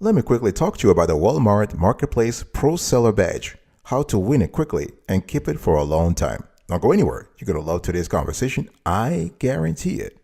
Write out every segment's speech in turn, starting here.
Let me quickly talk to you about the Walmart Marketplace Pro Seller Badge, how to win it quickly and keep it for a long time. Don't go anywhere. You're going to love today's conversation. I guarantee it.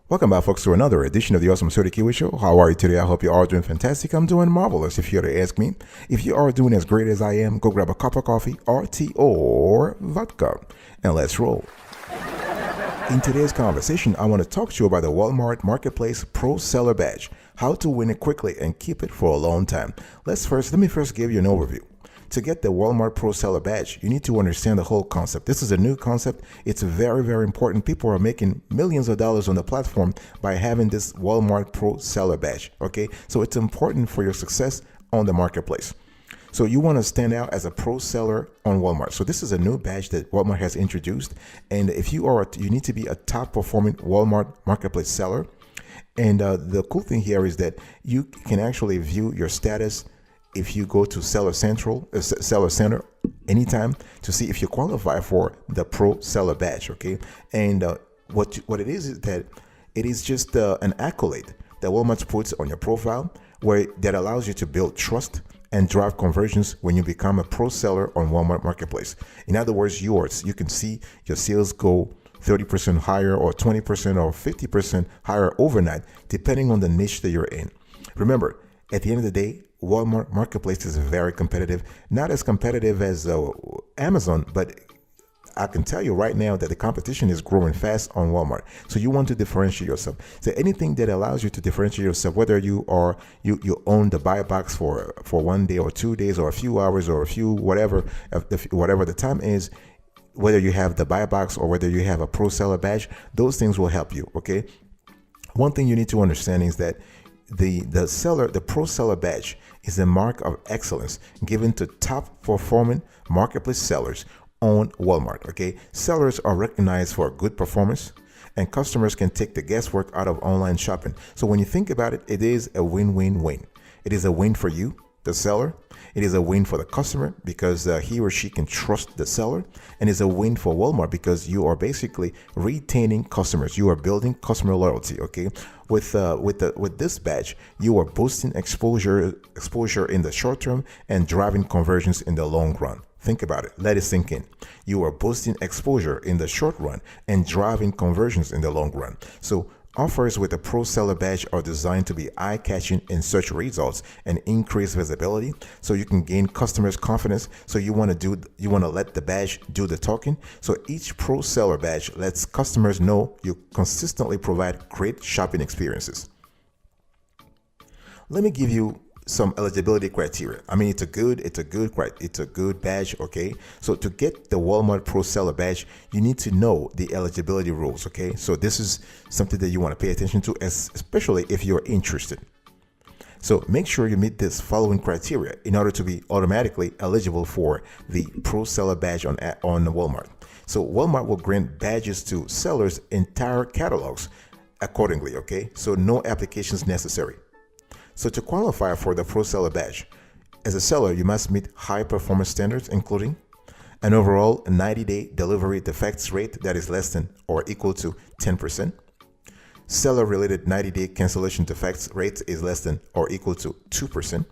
Welcome back, folks, to another edition of the Awesome Sody Kiwi Show. How are you today? I hope you are doing fantastic. I'm doing marvelous, if you were to ask me. If you are doing as great as I am, go grab a cup of coffee, or tea, or vodka, and let's roll. In today's conversation, I want to talk to you about the Walmart Marketplace Pro Seller Badge, how to win it quickly and keep it for a long time. Let me first give you an overview. To get the Walmart Pro Seller Badge, you need to understand the whole concept. This is a new concept. It's very, very important. People are making millions of dollars on the platform by having this Walmart Pro Seller Badge. Okay, so it's important for your success on the marketplace. So you want to stand out as a pro seller on Walmart. So this is a new badge that Walmart has introduced. And if you need to be a top performing Walmart marketplace seller. And the cool thing here is that you can actually view your status if you go to Seller Center anytime to see if you qualify for the Pro Seller Badge. Okay, and what it is that it is just an accolade that Walmart puts on your profile, that allows you to build trust and drive conversions when you become a pro seller on Walmart Marketplace. In other words, you can see your sales go 30% higher, or 20%, or 50% higher overnight, depending on the niche that you're in. Remember, at the end of the day, Walmart Marketplace is very competitive, not as competitive as Amazon, but I can tell you right now that the competition is growing fast on Walmart. So you want to differentiate yourself. So anything that allows you to differentiate yourself, whether you own the buy box for 1 day or 2 days or a few hours or a few whatever the time is, whether you have the buy box or whether you have a pro seller badge, those things will help you. Okay. One thing you need to understand is that the pro seller badge is a mark of excellence given to top performing marketplace sellers on Walmart. Okay, sellers are recognized for good performance, and customers can take the guesswork out of online shopping. So when you think about it, it is a win-win-win. It is a win for you, the seller. It is a win for the customer because he or she can trust the seller, and it's a win for Walmart because you are basically retaining customers. You are building customer loyalty. Okay, with this badge, you are boosting exposure in the short term and driving conversions in the long run. Think about it. Let it sink in. You are boosting exposure in the short run and driving conversions in the long run. So offers with a pro seller badge are designed to be eye-catching in search results and increase visibility, so you can gain customers' confidence. So you want to let the badge do the talking. So each pro seller badge lets customers know you consistently provide great shopping experiences. Let me give you some eligibility criteria. I mean, it's a good badge. Okay, so to get the Walmart Pro Seller Badge, you need to know the eligibility rules. Okay, so this is something that you want to pay attention to, especially if you're interested. So make sure you meet this following criteria in order to be automatically eligible for the Pro Seller Badge on Walmart. So Walmart will grant badges to sellers' entire catalogs accordingly. Okay, so no applications necessary. So to qualify for the Pro Seller Badge, as a seller, you must meet high performance standards, including an overall 90-day delivery defects rate that is less than or equal to 10%. Seller-related 90-day cancellation defects rate is less than or equal to 2%.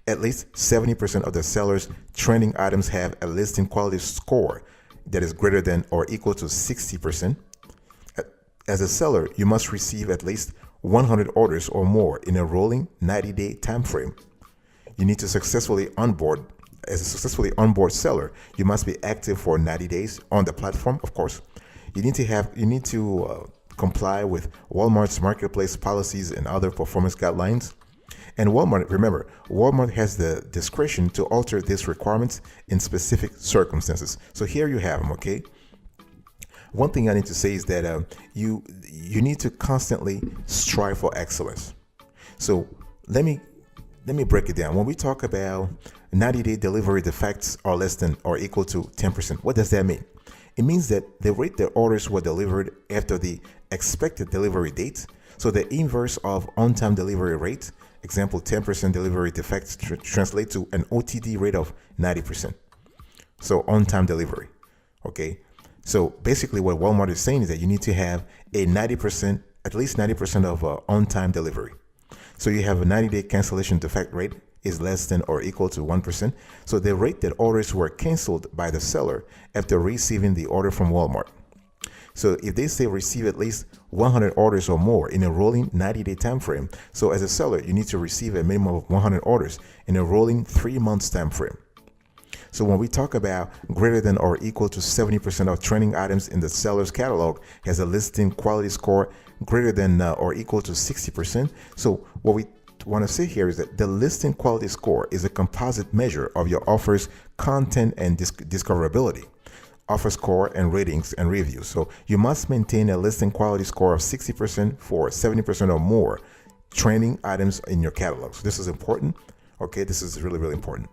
At least 70% of the seller's trending items have a listing quality score that is greater than or equal to 60%. As a seller, you must receive at least 100 orders or more in a rolling 90-day time frame. You need to successfully onboard. As a successfully onboard seller, you must be active for 90 days on the platform. Of course, you need to comply with Walmart's marketplace policies and other performance guidelines. And Walmart has the discretion to alter these requirements in specific circumstances. So here you have them. Okay. One thing I need to say is that you need to constantly strive for excellence. So let me break it down. When we talk about 90-day delivery defects are less than or equal to 10%. What does that mean? It means that the rate the orders were delivered after the expected delivery date. So the inverse of on-time delivery rate, example 10% delivery defects translate to an OTD rate of 90%. So on-time delivery. Okay. So basically what Walmart is saying is that you need to have a 90%, at least 90% of on-time delivery. So you have a 90-day cancellation defect rate is less than or equal to 1%. So the rate that orders were canceled by the seller after receiving the order from Walmart. So if they say receive at least 100 orders or more in a rolling 90-day time frame, so as a seller, you need to receive a minimum of 100 orders in a rolling 3 months time frame. So when we talk about greater than or equal to 70% of trending items in the seller's catalog has a listing quality score greater than or equal to 60%. So what we want to say here is that the listing quality score is a composite measure of your offer's content and discoverability, offer score and ratings and reviews. So you must maintain a listing quality score of 60% for 70% or more trending items in your catalog. So this is important. Okay, this is really, really important.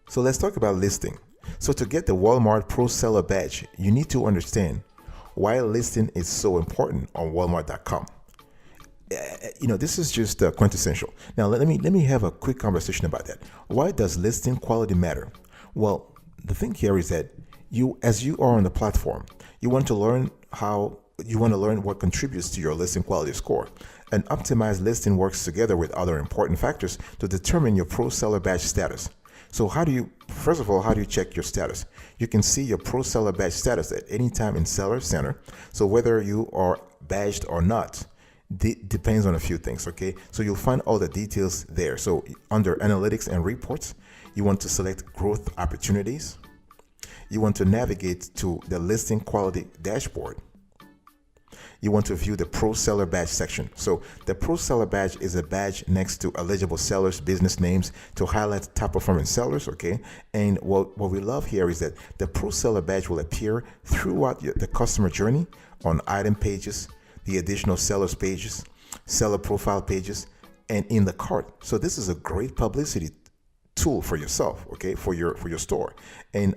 So let's talk about listing. So to get the Walmart Pro Seller Badge, you need to understand why listing is so important on Walmart.com. This is just quintessential. Now let me have a quick conversation about that. Why does listing quality matter? Well, the thing here is that as you are on the platform, you want to learn what contributes to your listing quality score. An optimized listing works together with other important factors to determine your Pro Seller Badge status. So first of all, how do you check your status? You can see your Pro Seller Badge status at any time in Seller Center. So whether you are badged or not depends on a few things, okay? So you'll find all the details there. So under Analytics and Reports, you want to select Growth Opportunities. You want to navigate to the Listing Quality Dashboard. You want to view the Pro Seller Badge section. So the Pro Seller Badge is a badge next to eligible sellers' business names to highlight top performing sellers, okay? And what we love here is that the Pro Seller Badge will appear throughout the customer journey on item pages, the additional sellers pages, seller profile pages, and in the cart. So this is a great publicity tool for yourself, okay, for your store. And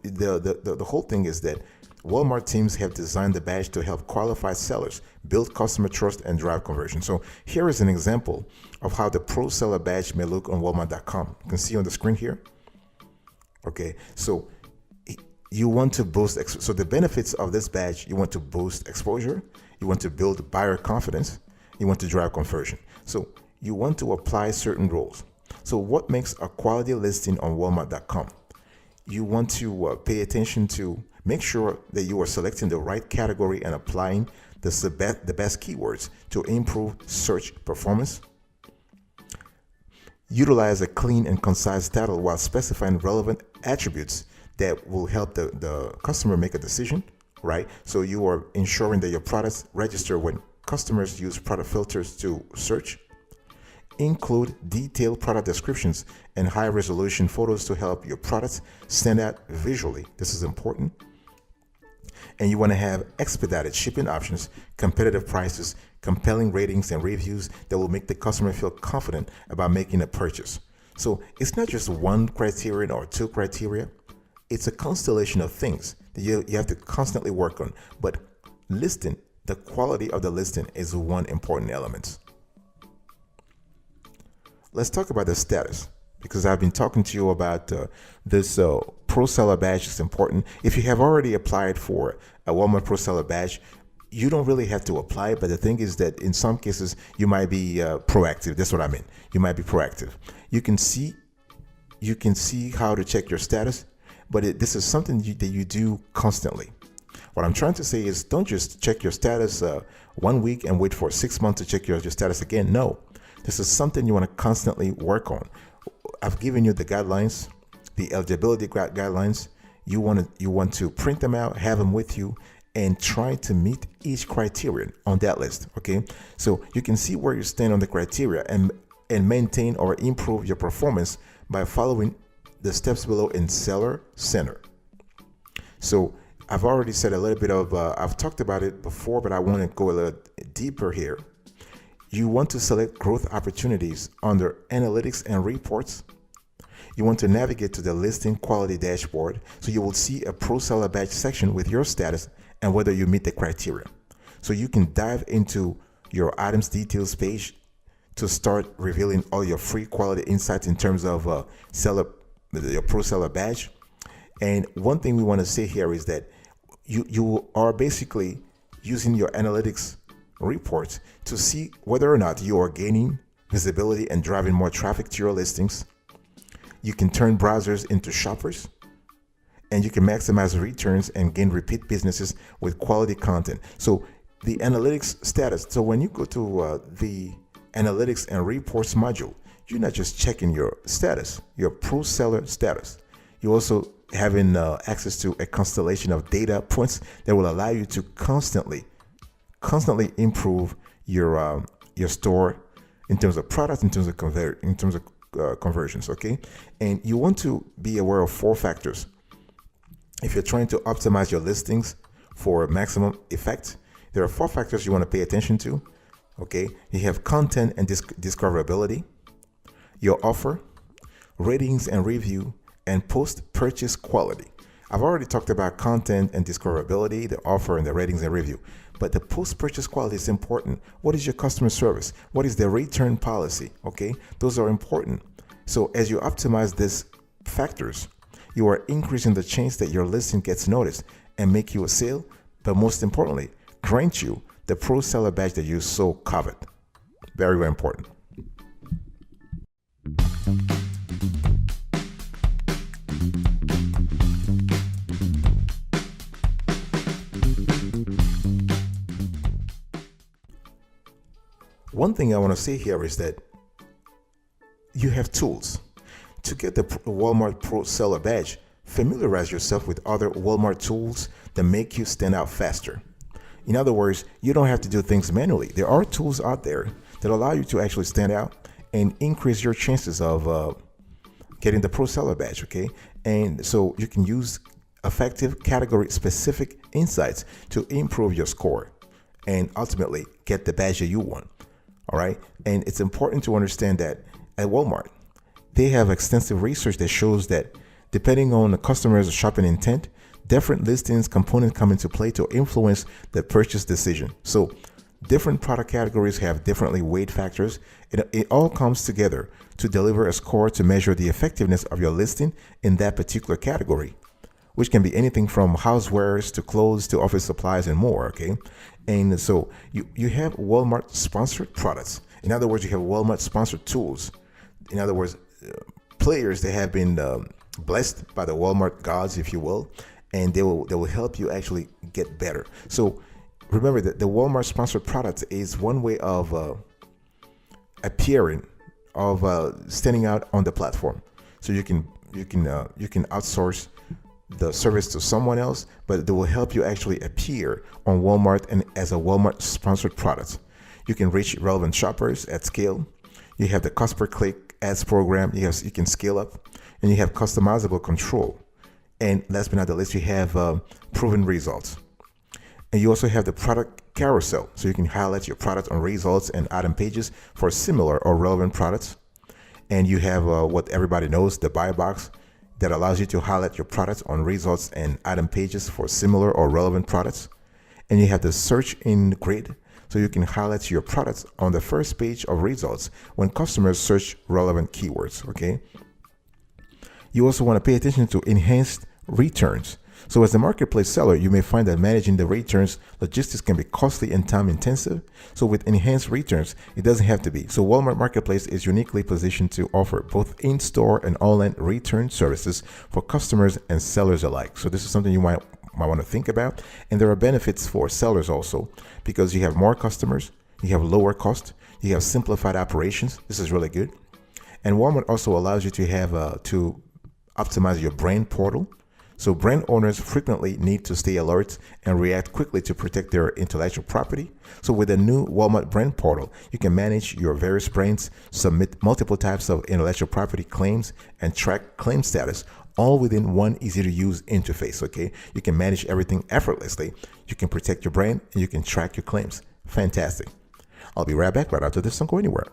the whole thing is that Walmart teams have designed the badge to help qualified sellers build customer trust and drive conversion. So here is an example of how the Pro Seller Badge may look on Walmart.com. You can see on the screen here. Okay, so you want to boost, so the benefits of this badge, you want to boost exposure, you want to build buyer confidence, you want to drive conversion. So you want to apply certain rules. So what makes a quality listing on Walmart.com? You want to pay attention to make sure that you are selecting the right category and applying the best keywords to improve search performance. Utilize a clean and concise title while specifying relevant attributes that will help the customer make a decision, right? So you are ensuring that your products register when customers use product filters to search. Include detailed product descriptions and high resolution photos to help your products stand out visually. This is important. And you want to have expedited shipping options, competitive prices, compelling ratings and reviews that will make the customer feel confident about making a purchase. So it's not just one criterion or two criteria. It's a constellation of things that you have to constantly work on. But listing, the quality of the listing is one important element. Let's talk about the status, because I've been talking to you about this Pro Seller Badge is important. If you have already applied for a Walmart Pro Seller Badge, you don't really have to apply, but the thing is that in some cases you might be proactive. That's what I mean. You might be proactive. You can see how to check your status, but this is something that you do constantly. What I'm trying to say is don't just check your status 1 week and wait for 6 months to check your status again. No, this is something you want to constantly work on. I've given you the guidelines, the eligibility guidelines. You want to print them out, have them with you, and try to meet each criterion on that list. Okay, so you can see where you stand on the criteria and maintain or improve your performance by following the steps below in Seller Center. So I've already said a little bit of, I've talked about it before, but I want to go a little deeper here. You want to select growth opportunities under analytics and reports. You want to navigate to the listing quality dashboard. So you will see a pro seller badge section with your status and whether you meet the criteria. So you can dive into your items details page to start revealing all your free quality insights in terms of your pro seller badge. And one thing we want to say here is that you are basically using your analytics reports to see whether or not you are gaining visibility and driving more traffic to your listings. You can turn browsers into shoppers, and you can maximize returns and gain repeat businesses with quality content. So the analytics status. So when you go to the analytics and reports module, you're not just checking your status, your pro seller status. You're also having access to a constellation of data points that will allow you to constantly improve your store in terms of products, in terms of conversions. Okay, and you want to be aware of 4 factors if you're trying to optimize your listings for maximum effect. There are 4 factors you want to pay attention to. Okay, you have content and discoverability, your offer, ratings and review, and post-purchase quality. I've already talked about content and discoverability, the offer, and the ratings and review. But the post-purchase quality is important. What is your customer service? What is the return policy? Okay, those are important. So as you optimize these factors, you are increasing the chance that your listing gets noticed and make you a sale, but most importantly, grant you the pro seller badge that you so covet. Very, very important. One thing I want to say here is that you have tools. To get the Walmart Pro Seller Badge, familiarize yourself with other Walmart tools that make you stand out faster. In other words, you don't have to do things manually. There are tools out there that allow you to actually stand out and increase your chances of getting the Pro Seller Badge, okay? And so you can use effective category-specific insights to improve your score and ultimately get the badge that you want. All right. And it's important to understand that at Walmart, they have extensive research that shows that depending on the customer's shopping intent, different listings components come into play to influence the purchase decision. So different product categories have differently weight factors. It all comes together to deliver a score to measure the effectiveness of your listing in that particular category, which can be anything from housewares to clothes to office supplies and more. Okay. And so you have Walmart sponsored products. In other words, you have Walmart sponsored tools. In other words, players that have been blessed by the Walmart gods, if you will, and they will help you actually get better. So remember that the Walmart sponsored products is one way of appearing, of standing out on the platform. So you can outsource the service to someone else, but they will help you actually appear on Walmart and as a Walmart sponsored product. You can reach relevant shoppers at scale. You have the cost per click ads program. You can scale up, and you have customizable control. And last but not the least, you have proven results. And you also have the product carousel, so you can highlight your product on results and item pages for similar or relevant products. And you have what everybody knows, the buy box, that allows you to highlight your products on results and item pages for similar or relevant products. And you have the search in grid, so you can highlight your products on the first page of results when customers search relevant keywords. Okay. You also want to pay attention to enhanced returns. So as a marketplace seller, you may find that managing the returns logistics can be costly and time intensive. So with enhanced returns, it doesn't have to be. So Walmart Marketplace is uniquely positioned to offer both in-store and online return services for customers and sellers alike. So this is something you might want to think about. And there are benefits for sellers also, because you have more customers, you have lower cost, you have simplified operations. This is really good. And Walmart also allows you to have to optimize your brand portal. So brand owners frequently need to stay alert and react quickly to protect their intellectual property. So with the new Walmart brand portal, you can manage your various brands, submit multiple types of intellectual property claims, and track claim status, all within one easy to use interface. Okay, you can manage everything effortlessly. You can protect your brand and you can track your claims. Fantastic. I'll be right back right after this. Don't go anywhere.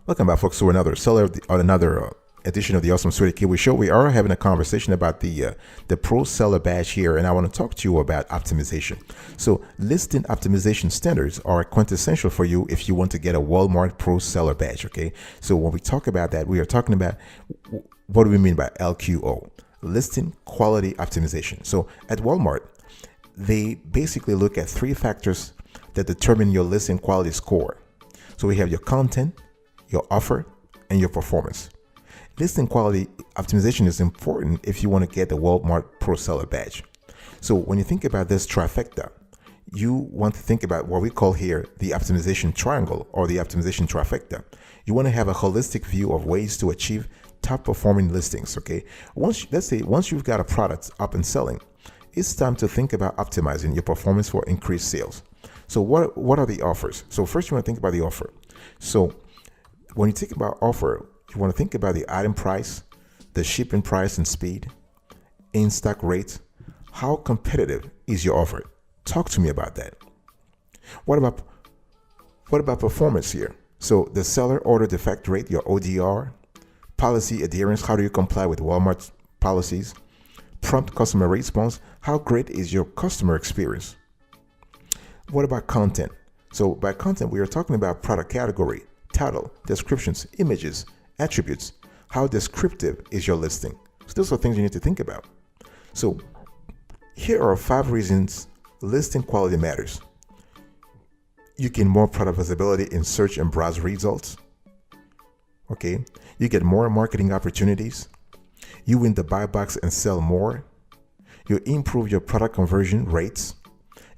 Welcome back, folks, to another edition of the Awesome Sweaty Kiwi Show. We are having a conversation about the Pro Seller Badge here, and I want to talk to you about optimization. So, listing optimization standards are quintessential for you if you want to get a Walmart Pro Seller Badge. Okay, so when we talk about that, we are talking about what do we mean by LQO, listing quality optimization. So, at Walmart, they basically look at three factors that determine your listing quality score. So, we have your content, your offer, and your performance. Listing quality optimization is important if you want to get the Walmart Pro Seller Badge. So when you think about this trifecta, you want to think about what we call here the optimization triangle or the optimization trifecta. You want to have a holistic view of ways to achieve top performing listings. Okay, once you've got a product up and selling, it's time to think about optimizing your performance for increased sales. So what are the offers? So first you want to think about the offer. So when you think about offer, you want to think about the item price, the shipping price and speed, in-stock rate. How competitive is your offer? Talk to me about that. What about performance here? So the seller order defect rate, your ODR, policy adherence, how do you comply with Walmart policies, prompt customer response, how great is your customer experience? What about content? So by content, we are talking about product category, title, descriptions, images, attributes. How descriptive is your listing? So those are things you need to think about. So here are 5 reasons listing quality matters. You gain more product visibility in search and browse results. Okay. You get more marketing opportunities. You win the buy box and sell more. You improve your product conversion rates,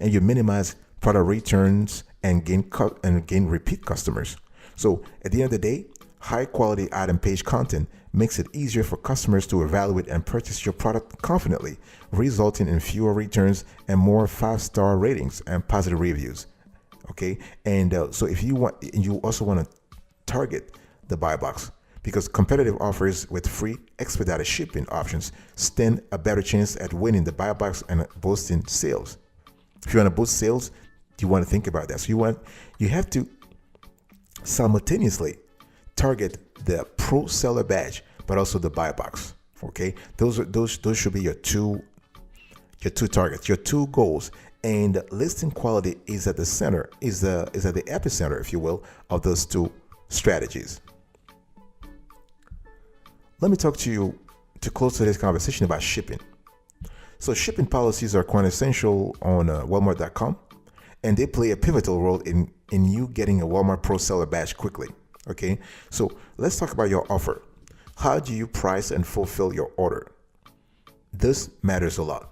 and you minimize product returns and gain repeat customers. So at the end of the day, high quality item page content makes it easier for customers to evaluate and purchase your product confidently, resulting in fewer returns and more 5-star ratings and positive reviews. Okay, and so if you want, you also want to target the buy box, because competitive offers with free expedited shipping options stand a better chance at winning the buy box and boosting sales. If you want to boost sales, you want to think about that. So you have to simultaneously target the Pro Seller Badge, but also the buy box. Okay, those should be your two targets, your 2 goals. And listing quality is at the center, is at the epicenter, if you will, of those 2 strategies. Let me talk to you to close today's conversation about shipping. So shipping policies are quintessential on Walmart.com, and they play a pivotal role in you getting a Walmart Pro Seller Badge quickly. Okay, so let's talk about your offer. How do you price and fulfill your order? This matters a lot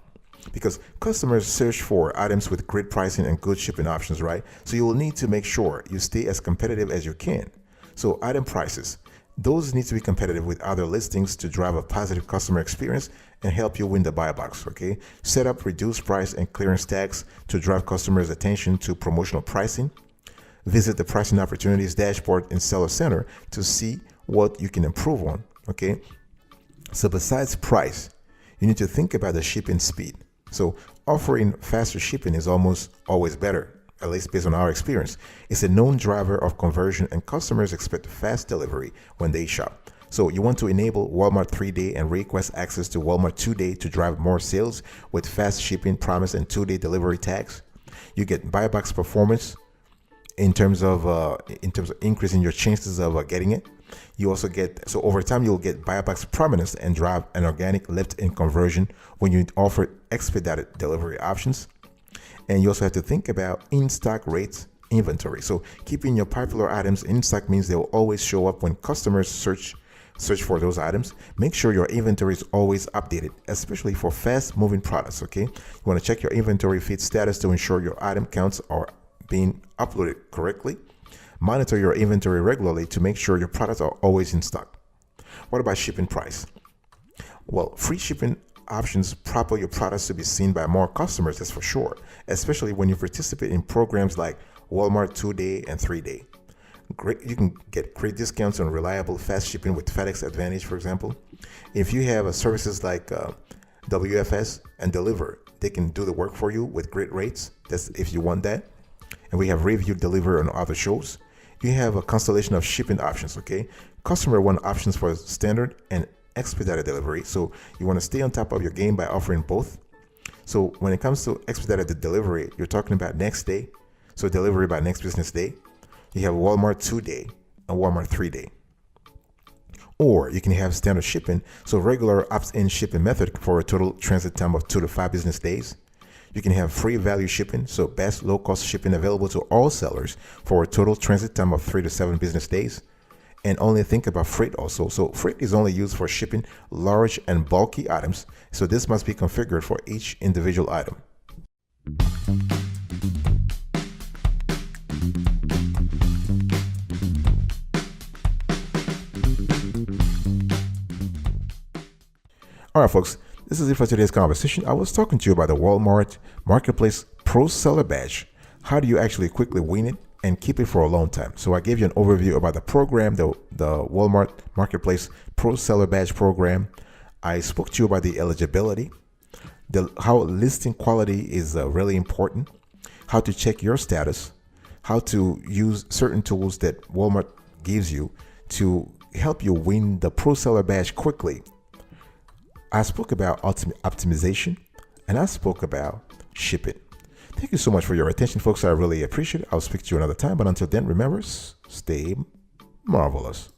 because customers search for items with great pricing and good shipping options, right? So you will need to make sure you stay as competitive as you can. So item prices, those need to be competitive with other listings to drive a positive customer experience and help you win the buy box. Okay, set up reduced price and clearance tags to drive customers' attention to promotional pricing. Visit the pricing opportunities dashboard in Seller Center to see what you can improve on. Okay, so besides price, you need to think about the shipping speed. So offering faster shipping is almost always better, at least based on our experience. It's a known driver of conversion, and customers expect fast delivery when they shop. So you want to enable Walmart 3-day and request access to Walmart 2-day to drive more sales with fast shipping promise and 2-day delivery tags. You get buy box performance in terms of increasing your chances of getting it. You also get, so over time you'll get buy box prominence and drive an organic lift in conversion when you offer expedited delivery options. And you also have to think about in-stock rates, inventory. So keeping your popular items in stock means they will always show up when customers search for those items. Make sure your inventory is always updated, especially for fast-moving products. Okay, you want to check your inventory feed status to ensure your item counts are being uploaded correctly. Monitor your inventory regularly to make sure your products are always in stock. What about shipping price? Well, free shipping options propel your products to be seen by more customers, that's for sure, especially when you participate in programs like Walmart 2-day and 3-day. You can get great discounts on reliable fast shipping with FedEx Advantage, for example. If you have services like WFS and Deliver, they can do the work for you with great rates. That's if you want that. And we have Review Deliver on other shows. You have a constellation of shipping options, okay? Customer want options for standard and expedited delivery. So you want to stay on top of your game by offering both. So when it comes to expedited delivery, you're talking about next day. So delivery by next business day. You have Walmart 2-day and Walmart 3-day. Or you can have standard shipping, so regular opt-in shipping method for a total transit time of 2 to 5 business days. You can have free value shipping, so best low-cost shipping available to all sellers for a total transit time of 3 to 7 business days. And only think about freight also. So freight is only used for shipping large and bulky items, so this must be configured for each individual item. All right, folks, this is it for today's conversation. I was talking to you about the Walmart Marketplace Pro Seller Badge. How do you actually quickly win it and keep it for a long time? So I gave you an overview about the program, the Walmart Marketplace Pro Seller Badge program. I spoke to you about the eligibility, how listing quality is really important, how to check your status, how to use certain tools that Walmart gives you to help you win the Pro Seller Badge quickly. I spoke about optimization, and I spoke about shipping. Thank you so much for your attention, folks. I really appreciate it. I'll speak to you another time, but until then, remember, stay marvelous.